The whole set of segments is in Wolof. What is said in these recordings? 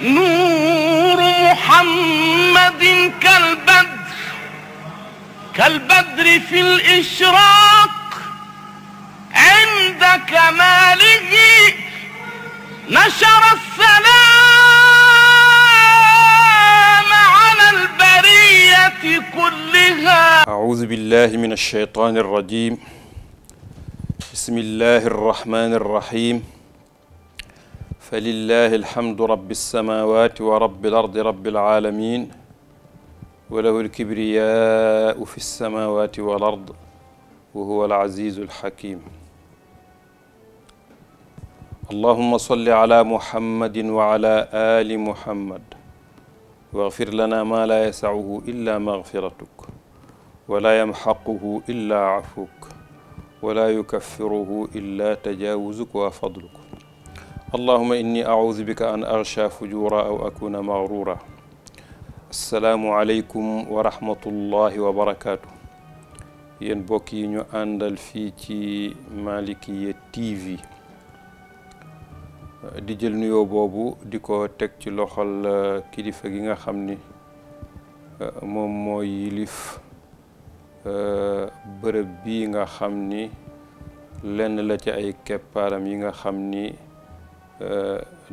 نور محمد كالبدر في الإشراق عند كماله نشر السلام على البرية كلها. أعوذ بالله من الشيطان الرجيم. بسم الله الرحمن الرحيم. فلله الحمد رب السماوات ورب الأرض رب العالمين، وله الكبرياء في السماوات والأرض وهو العزيز الحكيم. اللهم صل على محمد وعلى آل محمد، واغفر لنا ما لا يسعه إلا مغفرتك، ولا يمحقه إلا عفوك، ولا يكفره إلا تجاوزك وفضلك. اللهم إني أعوذ بك أن أغشى فجورا أو أكون مغرورا. السلام عليكم ورحمة الله وبركاته. yéen mbokk yi ñu àndal fii ci Malikiya TV di jël nuyoo boobu di ko teg ci loxol kilifa gi nga xam ni moom moo yilif bërëb bii nga xam ni lenn la ci ay keppaaram yi nga xam ni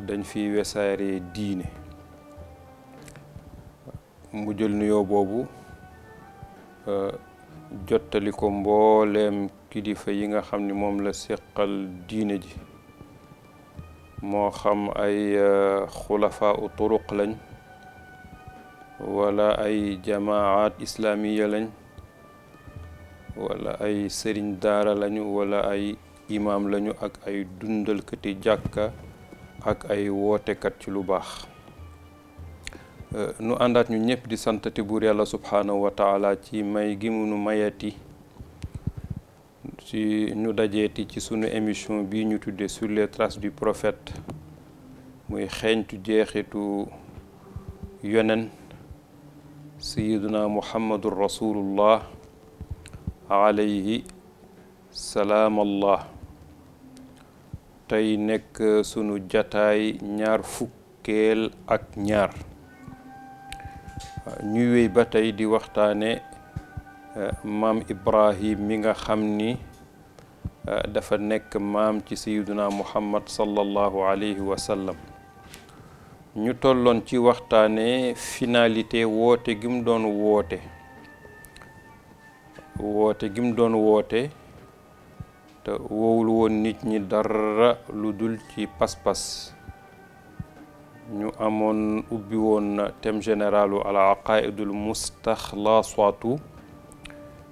dañ fi wesaare diine. mu jël nuyoo boobu jottali ko mbooleem kilifa yi nga xam ni moom la seqal diine ji, moo xam ay xulafaa u turuq lañ wala ay jamaat islaamiya lañ wala ay sëriñ daara lañu wala ay imaam lañu ak ay dundalkati jàkka ak ay wootekat ci lu baax. nu àndaat ñu ñëpp di santati buur yàlla subhaanahu wa taala ci may gi mu nu mayati ci ñu dajeeti ci sunu émission bi ñu tuddee sur les traces du prophète, muy xeeñtu jeexitu yonen sayiduna muhammadur rasulullah alayhi salaamallah. tey nekk sunu jataay ñaar fukkeel ak ñaar. ñuy wéy ba tey di waxtaane maam Ibrahim mi nga xam ni dafa nekk maam ci sayiduna muhammad sallallahu alayhi wa sallam. ñu tolloon ci waxtaane finalité woote gi mu doon woote te woowul woon nit ñi dara lu dul ci pas-pas. ñu amoon ubbi woon thème généralu al aqaidul mustaxlasatu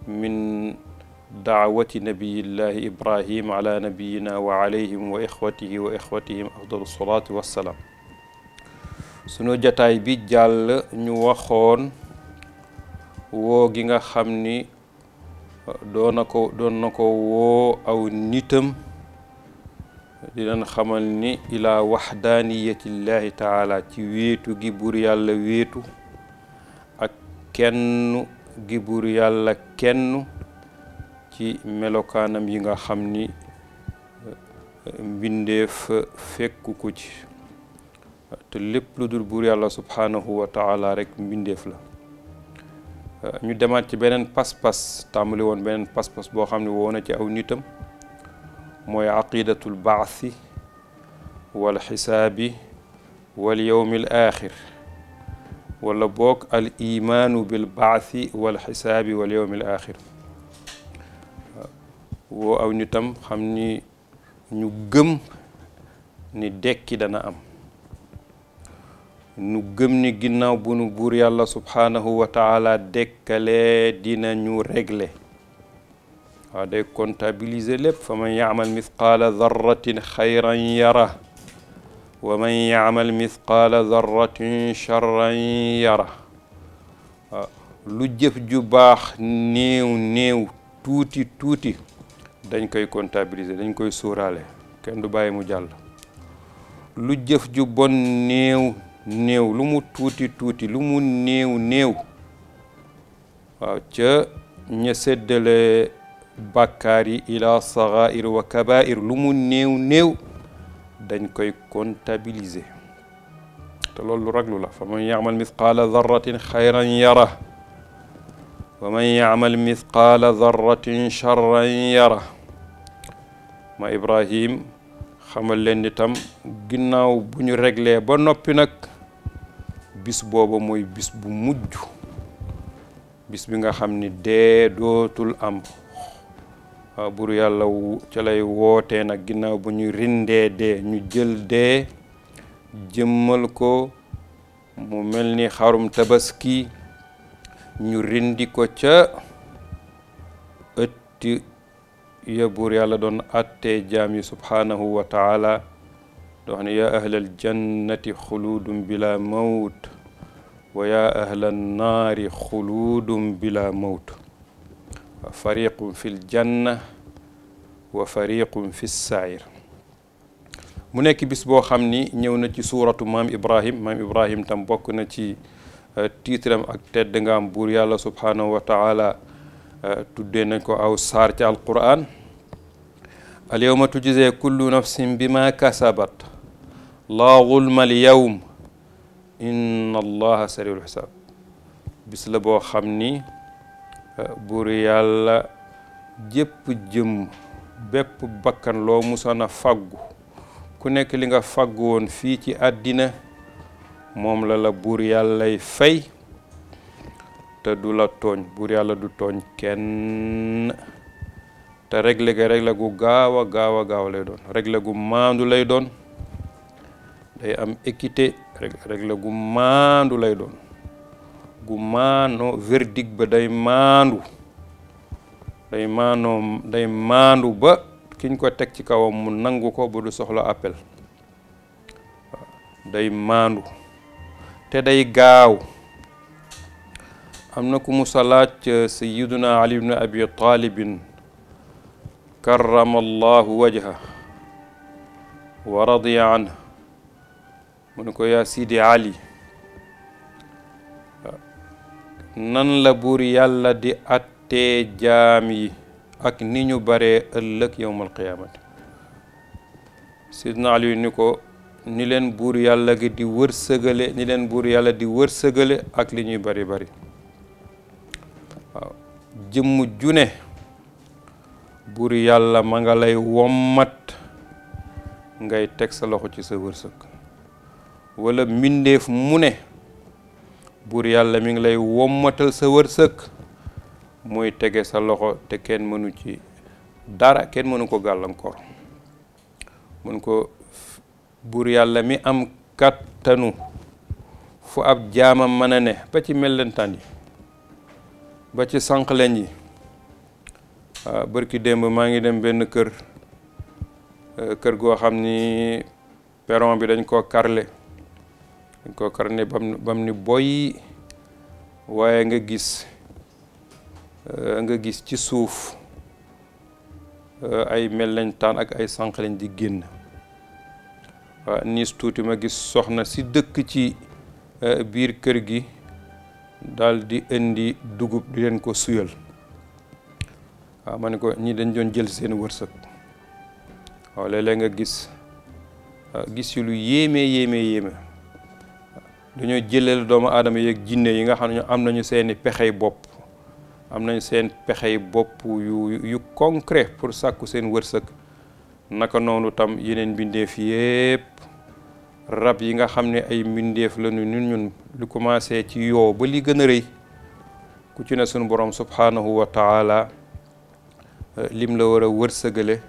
min daawati nabiyillahi ibrahim ala nabiyina wa alayhim wa ixwatihim afdalu salaatu wassalaam. sunu jataay bi jàll ñu waxoon woo gi nga xam ni doon na ko woo aw nitam di leen xamal ni ilaa waxdaaniyatillahi taala, ci wéetu gi buur yàlla wéetu ak kenn gi buur yàlla kenn ci melokaanam yi nga xam ni mbindeef fekku ko ci, te lépp lu dul buur yàlla subhaanahu wa taala rek mbindeef la. ñu demaat ci beneen pas-pas, tàmbali woon beneen pas-pas boo xam ne woo na ci aw nitam, mooy aqidatul baathi wal xisaabi wal yawmil aaxir, wala boog al imaanu bil baathi wal xisaabi wal yawmil aaxir. woo aw nitam xam ni ñu gëm ni dekki dana am, ñu gëm ni ginnaaw bu nu buur yàlla subhaanahu wa taala dekkalee dina ñu régler. waaw day comptabiliser lépp. fa man yaamal mithqaala darratin xayran yara wa man yaamal mithqaala darratin charran yara. waaw lu jëf ju baax néew tuuti dañ koy comptabiliser, dañ koy sóoraale, kenn du bàyyi mu jàll. lu jëf ju bon néew lu mu tuuti lu mu néew waaw ca ña séddale bàkkaar yi ila sagair wa kabair lu mu néew dañ koy comptabiliser. te loolu lu raglu la fa man yaamal mithqaala darratin xayran yara wa man yaamal mithqaala darratin charran yara ma Ibrahim xamal leen ni tam ginnaaw bu ñu réglé ba noppi nag bis booba mooy bis bu mujj bis bi nga xam ni dee dootul am buru yàlla ca lay wootee nag ginnaaw bu ñu rindee dee ñu jël dee jëmmal ko mu mel ni xarum tabaski ñu rindi ko ca ëtti ya buur yàlla doon attee jaam yi subhaanahu wa taala do wax ne yaa ahlal jannati xuluudum bila mawt wa yaa ahlal naari xuluudum bila mawt fariqum fi ljanna wa fariqum fi sair mu nekk bis boo xam ni ñëw na ci suuratu maam Ibrahim tam bokk na ci tiitram ak tedd nga am buur yàlla subhaanahu wa taala tuddee nañ ko aw saar ci alquran al yawma tujzee kullu nafsin bima kasabat laa zulma al yawm inna allaha sariul xisaab bis la boo xam ni buur yàlla jépp jëm bépp bakkan loo musoon a faggu ku nekk li nga faggu woon fii ci àddina moom la buur yàllay fay te du la tooñ buur yàlla du tooñ kenn te réglé gu gaaw a gaaw lay doon réglé gu maandu lay doon day am équité réglé gu maandu lay doon gu maanoo verdict ba day maandu ba kiñ ko teg ci kawam mu nangu ko bu du soxla appel day maandu te day gaaw am na ku musa laaj sayyiduna Ali ibn Abi Talibin karrama allahu wajha wa radiya anhu mu ne ko yaa Sidi Ali nan la buur yàlla di attee jaam yi ak ni ñu baree ëllëg yowmal qiyaamati Sidna Ali ni ko ni leen buur yàlla gi di wërsëgale ak li ñuy bari waaw jëmm june buur yàlla ma nga lay wommat ngay teg sa loxo ci sa wërsëg wala mbindeef mu ne buur yàlla mi ngi lay wommatal sa wërsëg muy tege sa loxo te kenn mënu ci dara kenn mënu ko gàllankoor mun ko buur yàlla mi am kàttanu fu ab jaamam mën a ne ba ci mellentaan yi ba ci sànqleen yi bërki démb maa ngi dem benn kër goo xam ni perron bi dañ koo karle bam ni boy waaye nga gis ci suuf ay mellentaan ak ay sànqleen di génn niis tuuti ma gis soxna si dëkk ci biir kër gi daal di indi dugub di leen ko suyal waaw ma ne ko ñi dañ doon jël seen wërsëg waaw léeg-léeg nga gis yu lu yéeme dañoo jëleel doomu aadama yeeg jinne yi nga xam ne am nañu seeni pexey bopp yu concret pour sàkku seen wërsëg naka noonu tam yeneen mbindeef yépp rab yi nga xam ne ay mbindeef la ñun lu commencé ci yoo ba li gën a rëy ku ci ne sunu borom subhanahu wa taala lim la war a wërsëgale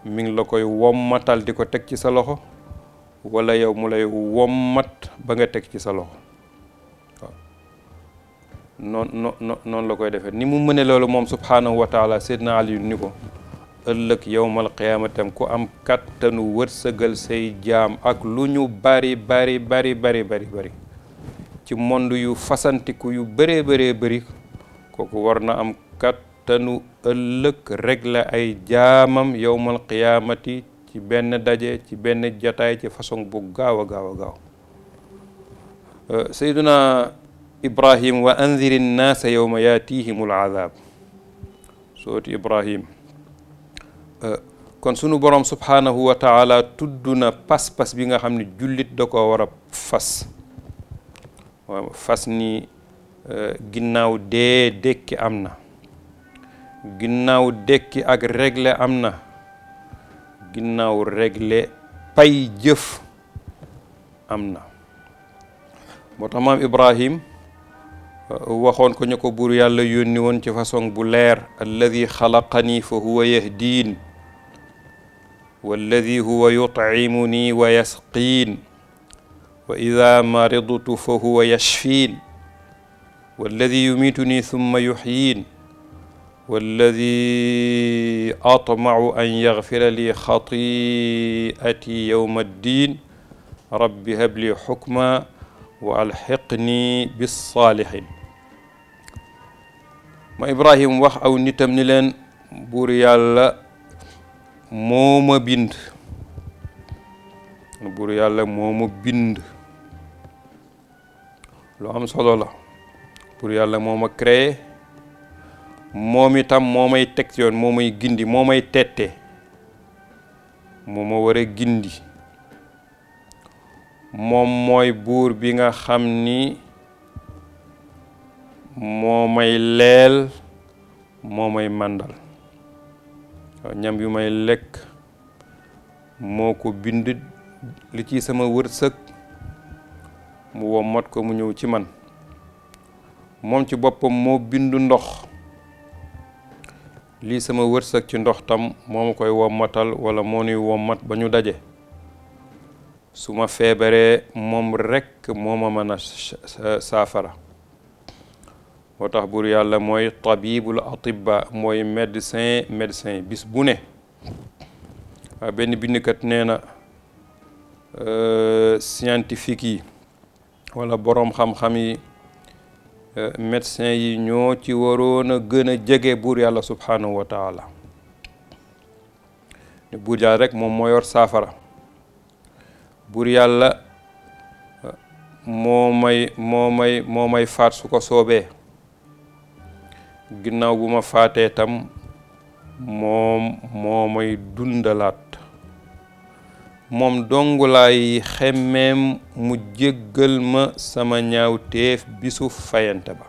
mi ngi la koy wommatal di ko teg ci sa loxo wala yow mu lay wommat ba nga teg ci sa loxo waaw noonu la koy defee ni mu mëne loolu moom subhanahu wa taala Seydina Ali ni ko ëllëg yowmal qiyaamatam ku am kattanu wërsëgal say jaam ak lu ñu bari ci monde yu fasantiku yu bëree bëri kooku war na am kattanu ëllëg régler ay jaamam yowmal qiyaamati ci benn daje ci benn jataay ci façon bu gaaw a gaaw Seydina Ibrahim wa anziri nnaasa yowma yaatihimul azaab sooti Ibrahim kon sunu borom subhanahu wa taala tudd na pas-pas bi nga xam ne jullit da ko war a fas ni ginnaaw dee dekki am na, ginnaaw dekki ak réglé am na, ginnaaw réglé pay jëf am na. moo tax maam Ibrahim waxoon ko ñu ko buur yàlla yónni woon ci façon bu leer alladi xalaqani fa huwa yahdiin walladi huwa yut'imuni wa yasqiin wa ida maridtu fa huwa yashfiin walladi yumituni thumma yuhyiin walladi atma'u an yaghfira li khati'ati yawma ddin rabbi habli hukma wa alhiqni bis-salihin. ma Ibrahim wax aw nitam ni leen buur yàlla moo ma bind, buur yàlla moo ma bind, lu am solo la. buur yàlla moo ma créé, moom itam moo may teg ci yoon, moo may gindi, moo may tette, moo ma war a gindi. moom mooy buur bi nga xam ni moo may leel, moo may màndal. ñam yu may lekk moo ko bind, li ci sama wërsëg mu wommat ko mu ñëw ci man. moom ci boppam moo bindu ndox, lii sama wërsëg ci ndox tam moo ma koy wommatal wala moo nuy wommat ba ñu daje. su ma feebaree moom rekk moo ma mën a saafara. moo tax buur yàlla mooy tabibul atibba, mooy médecin bis bu ne. benn bindkat nee na scientifique yi wala boroom xam-xam yi, médecin yi ñoo ci waroon a gën a jege buur yàlla subhanahu wa taala. ne buur yàlla rek moom moo yor saafara. buur yàlla moo may faat su ko soobee. ginnaaw bu ma faatee tam moom moo may dundalaat. moom dong laay xemmeem mu jéggal ma sama ñaawteef bisu fayante ba.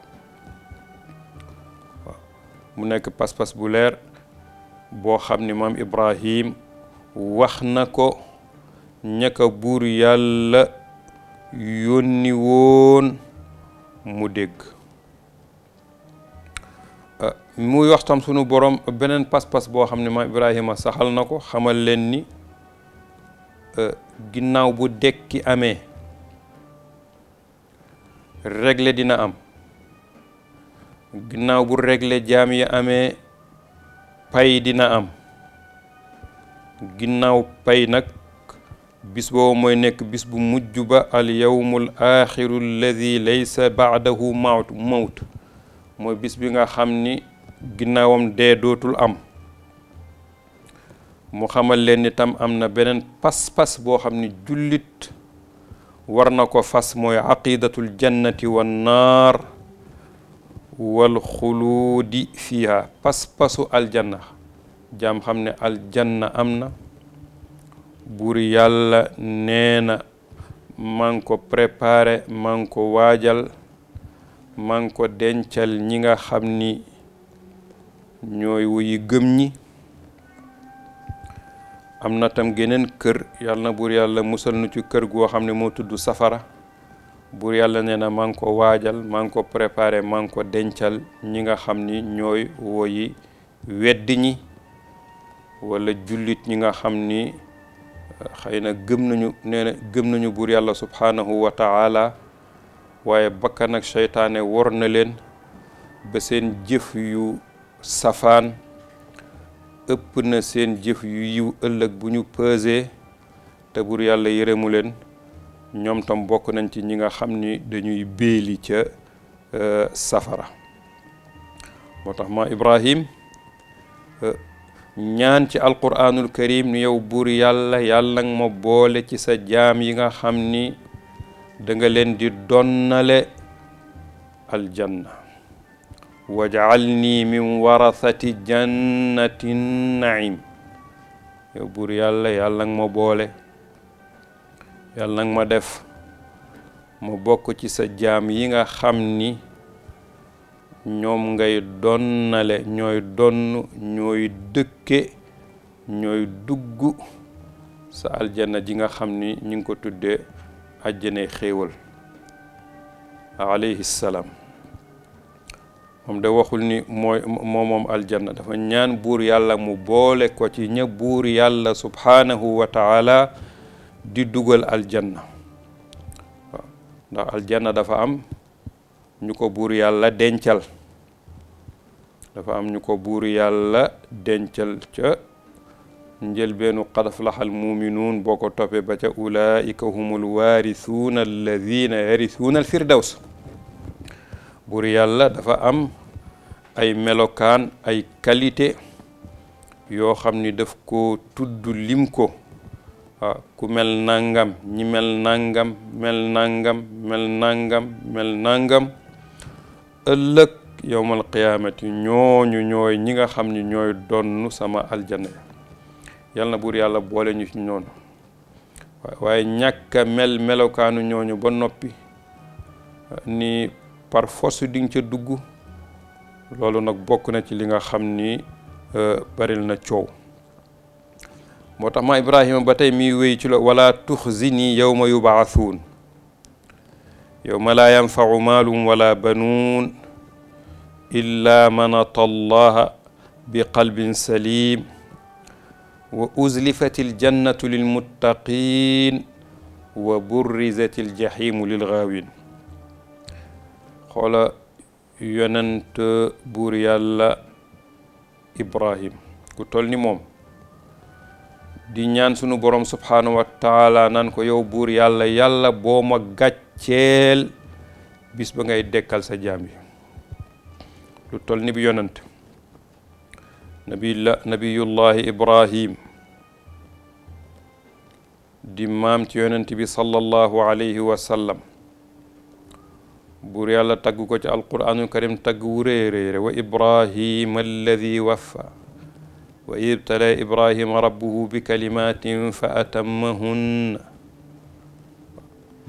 waaw mu nekk pas-pas bu leer boo xam ni maam Ibrahim wax na ko ñaka buur yàlla yónni woon mu dégg. muy wax tam sunu borom beneen pas-pas boo xam ne maam Ibrahima saxal na ko, xamal leen ni ginnaaw bu dekki amee réglé dina am. ginnaaw bu réglé jaam yi amee pay dina am. ginnaaw pay nag bis boobu mooy nekk bis bu mujj ba al yawmul axiru alladi laysa baadahu mawt mooy bis bi nga xam ni ginnaawam dee dootul am. mu xamal leen ni tam am na beneen pas-pas boo xam ni jullit war na ko fas, mooy aqidatul jannati wan naar wal xuluudi fiha. pas-pasu aljanna, jaam xam ne aljanna am na. buur yàlla nee na maa ngi ko préparé, maa ngi ko waajal, maa ngi ko dencal ñi nga xam ni ñooy wuyi gëm ñi. am na tam geneen kër, yàlla na buur yàlla musal nu ci kër goo xam ne moo tudd safara. buur yàlla nee na maa ngi ko waajal, maa ngi ko préparé, maa ngi ko dencal ñi nga xam ni ñooy woyi weddi ñi wala jullit ñi nga xam ni xëy na gëm nañu buur yàlla subhanahu wa taala, waaye bakkan ak seytaane wor na leen ba seen jëf yu safaan ëpp na seen jëf yu yiw ëllëg bu ñu pesé te buur yàlla yërëmu leen. ñoom tam bokk nañ ci ñi nga xam ni dañuy béeli ca safara. moo tax ma Ibrahim ñaan ci alquranul karim ni yow buur yàlla yàlla nga ma boole ci sa jaam yi nga xam ni da nga leen di donnale aljanna. waj'alni min warathati jannatin naim. yow buur yàlla yàlla nga ma boole yàlla nga ma def ma bokk ci sa jaam yi nga xam ni ñoom ngay donnale ñooy donn ñooy dëkke ñooy dugg sa aljanna ji nga xam ni ñu ngi ko tuddee àjjanay xéewal alayhi salaam moom de waxul ni moom aljanna dafa ñaan buur yàlla mu boole ko ci ña buur yàlla subhanahu wa taala di dugal aljanna waaw ndax aljanna dafa am ñu ko buur yàlla dencal ca njëlbeenu qad aflaha almuminuun boo ko toppee ba ca ulaika humul waarisuuna alladina yarisuuna alfirdaws buur yàlla dafa am ay melokaan ay qualité yoo xam ni daf ko tudd lim ko waaw ku mel nangam ñi mel nangam mel nangam mel nangam mel nangam ëllëg yowmal qiyaamati ñooñu ñooy ñi nga xam ni ñooy donnu sama aljanna yàlla na buur yàlla boole ñu ci noonu waaye ñàkk a melokaanu ñooñu ba noppi ni par force di nga ca dugg loolu nag bokk na ci li nga xam ni baril na coow moo tax ma Ibrahima ba tey mi wéy ci la wala tuxzini yawma yubaathuun yawma laa yanfau maalum wala banuun illa man ata allaha bi qalbin salim wa uzlifati aljannatu lilmuttaqin wa burrizati aljahimu lilgaawin xoola yonent buur yàlla Ibrahim ku toll ni moom di ñaan sunu borom subhanahu wa taala naan ko yow buur yàlla boo ma gàcceel bis ba ngay dekkal sa jaam yi lu toll ni bi yonent nabiyullahi Ibrahim di maam ci yonent bi sallallahu alayhi wa sallam buur yàlla tagg ko ci alquraanul karim tagg wu réeréere wa Ibrahima alladi waffa wa ibtala Ibrahima rabbuhu bi kalimatin fa atammahunna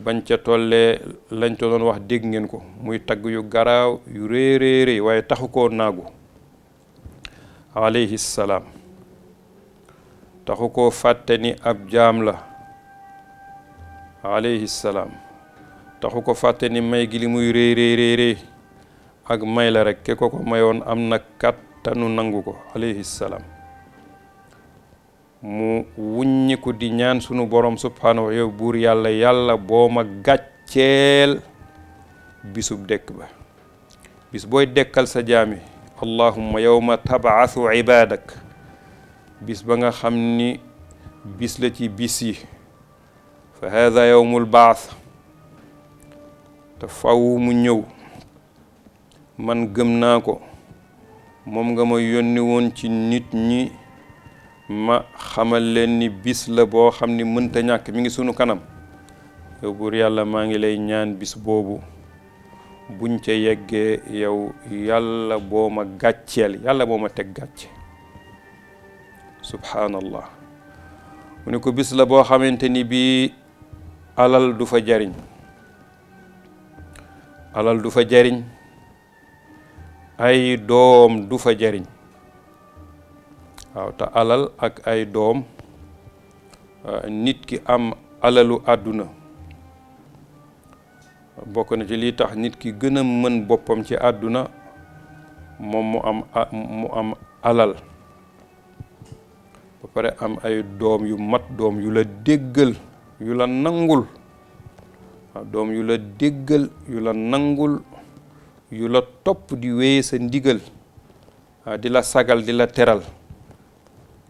bañ ca tollee lañ to doon wax dégg ngeen ko muy tagg yu garaaw yu réeréere waaye taxu koo naagu alayhi salaam taxu koo fàtte ni ab jaam la alayhi salaam taxu ko fàtte ni may gi li muy réeréeréeré ak may la rek ke ko mayoon am na kàttanu nangu ko alayhi salaam mu wuññiku di ñaan sunu borom subhanahu wa yow buur yàlla boo ma gàcceel bisub dekk ba bis booy dekkal sa jaami allahumma yawma tab'athu ibadak bis ba nga xam ni bis la ci bis yi fa hada yawmul baath te faw mu ñëw man gëm naa ko moom nga ma yónni woon ci nit ñi ma xamal leen ni bis la boo xam ni mënta ñàkk mi ngi sunu kanam yow buur yàlla maa ngi lay ñaan bis boobu buñ ca yeggee yow yàlla boo ma gàcceel yàlla boo ma teg gàcce subhanallah mu ne ko bis la boo xamante ni bii alal du fa jariñ ay doom du fa jariñ waaw te alal ak ay doom nit ki am alalu àdduna bokk na ci lii tax nit ki gën a mën boppam ci àdduna moom mu am alal ba pare am ay doom yu mat doom yu la déggal yu la nangul waaw doom yu la déggal yu la nangul yu la topp di wéye sa ndigal di la sagal di la teral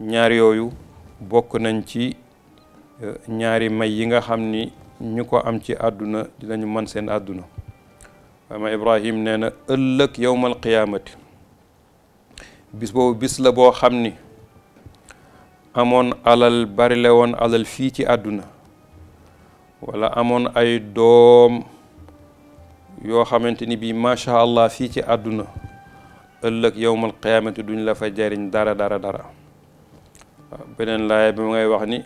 ñaar yooyu bokk nañ ci ñaari may yi nga xam ni ñu ko am ci àdduna dinañu man seen àdduna waaye ma Ibrahim nee na ëllëg yowmal qiyaamati bis boobu bis la boo xam ni amoon alal bari la woon alal fii ci àdduna wala amoon ay doom yoo xamante ni bii macha allah fii ci àdduna ëllëg yowmal qiyaamati duñ la fa jariñ dara beneen laaya bi ngay wax ni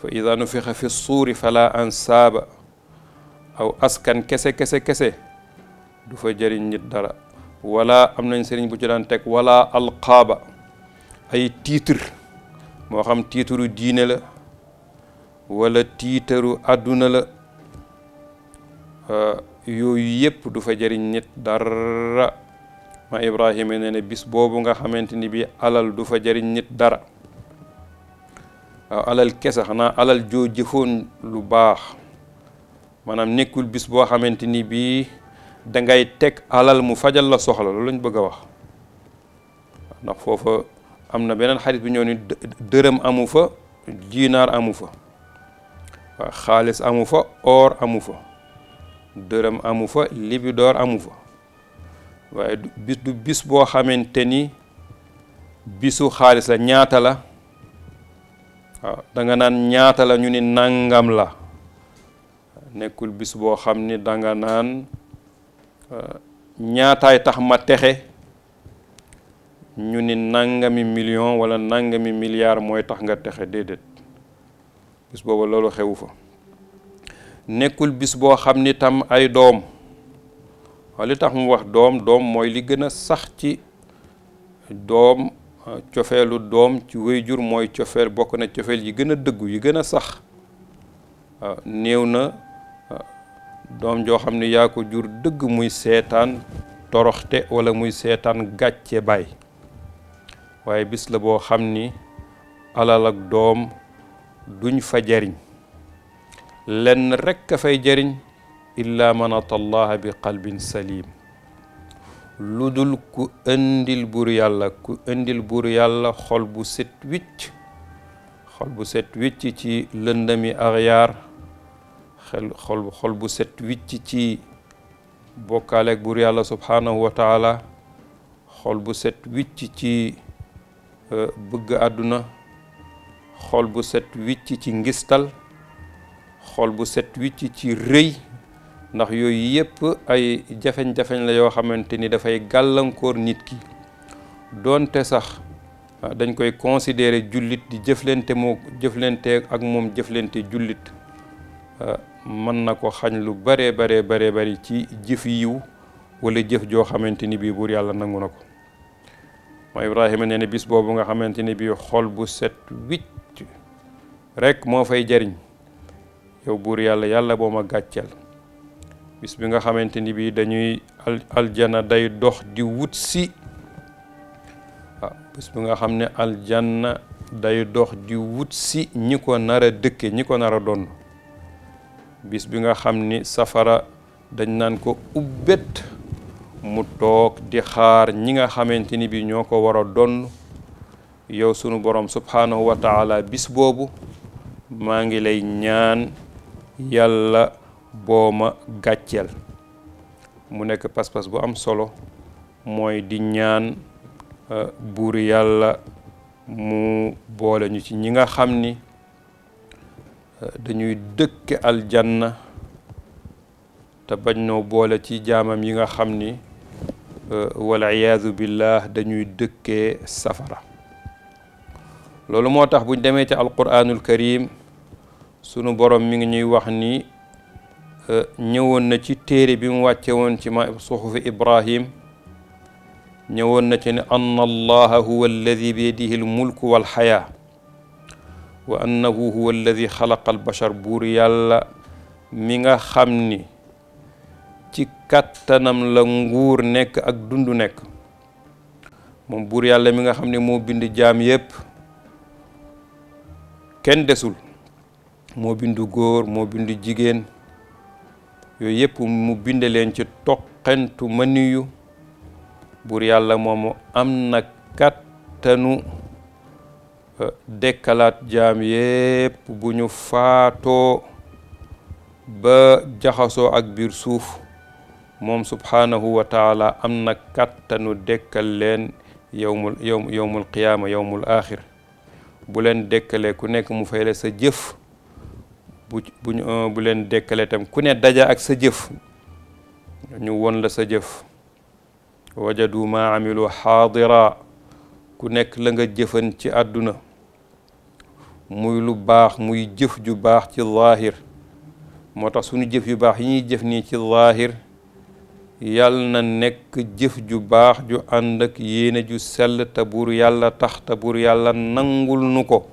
fa ida nufixa fi suuri fala ansaaba aw askan kese du fa jëriñ nit dara. wala am nañ sëriñ bu ci daan teg wala alqaaba ay titre moo xam tiitaru diine la wala tiitaru àdduna la yooyu yëpp du fa jëriñ nit dara. ma Ibrahima nee na bis boobu nga xamante ni bi alal du fa jëriñ nit dara. waaw alal kese xanaa alal joo jëfoon lu baax maanaam nekkul bis boo xamante ni bii dangay teg alal mu fajal la soxla loolu lañ bëgg a wax. ndax foofa am na beneen xarit bi ñëw ni dërëm amu fa dinaar amu fa waaw xaalis amu fa or amu fa dërëm amu fa libidoor amu fa waaye du bis boo xamante ni bisu xaalis la ñaata la waaw danga naan ñaata la ñu ni nangam la nekkul bis boo xam ni danga naan ñaataay tax ma texe ñu ni nangami million wala nangami milliard mooy tax nga texe déedéet bis boobu loolu xewu fa. nekkul bis boo xam ni tam ay doom waaye li tax mu wax doom mooy li gën a sax ci doom cofeelu doom ci wéyjur mooy cofeel bokk na cofeel yi gën a dëggu yi gën a sax néew na doom joo xam ne yaa ko jur dëgg muy seetaan toroxte wala muy seetaan gàcce baay waaye bis la boo xam ni alal ak doom duñ fa jariñ lenn rekk a fay jariñ illa man atallaha bi qalbin salim lu dul ku indil buur yàlla xol bu set wicc ci lëndami axyaar xol bu set wicc ci bokkaaleeg buur yàlla subhanahu wa taala xol bu set wicc ci bëgg àdduna xol bu set wicc ci ngistal xol bu set wicc ci rëy ndax yooyu yëpp ay jafeñ-jafeñ la yoo xamante ni dafay gàllankoor nit ki doonte sax dañ koy considérer jullit di jëflante ak moom jëflante jullit mën na ko xañ lu bari ci jëf yiw wala jëf joo xamante ni bii buur yàlla nangu na ko. mooy Ibrahima nee na bis boobu nga xamante ni bii xol bu set wicc rek moo fay jariñ yow buur yàlla boo ma gàcceel. bis bi nga xamante ni bii dañuy aljana day dox di wut si bis bi nga xam ne aljanna day dox di wut si ñi ko nar a dëkke ñi ko nar a doon bis bi nga xam ni safara dañ naan ko ubbet mu toog di xaar ñi nga xamante ni bii ñoo ko war a doon yow sunu borom subhanahu wa taala bis boobu maa ngi lay ñaan yàlla boo ma gàcceel. mu nekk pas-pas bu am solo mooy di ñaan buur yàlla mu boole ñu ci ñi nga xam ni dañuy dëkke aljanna te bañ noo boole ci jaamam yi nga xam ni wal iyaazu billah dañuy dëkkee safara. loolu moo tax buñ demee ci alquranul karim sunu borom mi ngi ñuy wax ni ñëwoon na ci téere bi mu wàcce woon ci ma suhufi Ibrahim ñëwoon na ci ne anna allaha huwa alladi bi yadihi almulku walxayaa wa annahu huwa alladi xalaqa albashar buur yàlla mi nga xam ni ci kattanam la nguur nekk ak dundu nekk moom buur yàlla mi nga xam ne moo bind jaam yépp kenn desul moo bindu góor moo bindu jigéen yooyu yëpp mu binde leen ci toqentu maniyu buur yàlla moomu am na kattanu dekkalaat jaam yépp bu ñu faatoo ba jaxasoo ak biir suuf moom subhanahu wa taala am na kattanu dekkal leen yowmul qiyaama yowmul aaxir bu leen dekkalee ku nekk mu fay la sa jëf bu leen dekkalee tam ku ne daja ak sa jëf ñu won la sa jëf wajadu ma amilu xaadira ku nekk la nga jëfan ci àdduna muy lu baax muy jëf ju baax ci zaahir moo tax suñu jëf yu baax yi ñuy jëf nii ci zaahir yal na nekk jëf ju baax ju ànd ak yéene ju sell te buur yàlla tax te buur yàlla nangul nu ko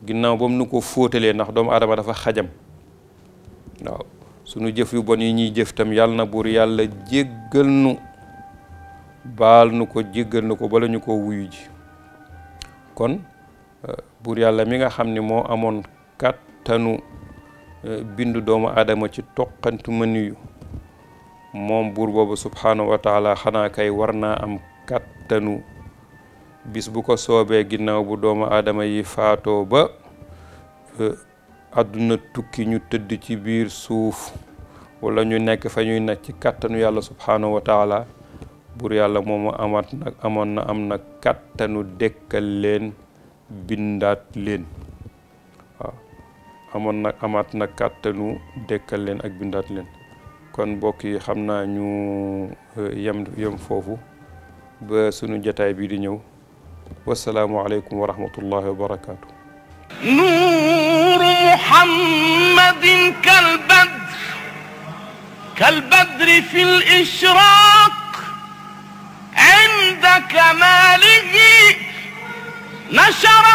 ginnaaw ba mu nu ko fóotalee ndax doomu aadama dafa xajam waaw sunu jëf yu bon yi ñuy jëf tam yàlla na buur yàlla jéggal nu baal nu ko jéggal nu ko bala ñu ko wuyu ji kon buur yàlla mi nga xam ne moo amoon kàttanu bindu doomu aadama ci toqantu mëniyu moom buur boobu subhaanahu wa taala xanaa kay war naa am kàttanu bis bu ko soobee ginnaaw bu doomu aadama yi faatoo ba àdduna tukki ñu tëdd ci biir suuf wala ñu nekk fa ñuy nekk ci kàttanu yàlla subhaanahu wa taala buur yàlla moomu amoon na am na kàttanu dekkal leen bindaat leen waaw amaat na kàttanu dekkal leen ak bindaat leen kon mbokk yi xam naa ñu yem foofu ba sunu jataay bi di ñëw wassalaamu aleykum wa rahmatullahi wa barakaatu. nuuru muhammadin kalbadri fil ishraaq inda kamaalihi nashara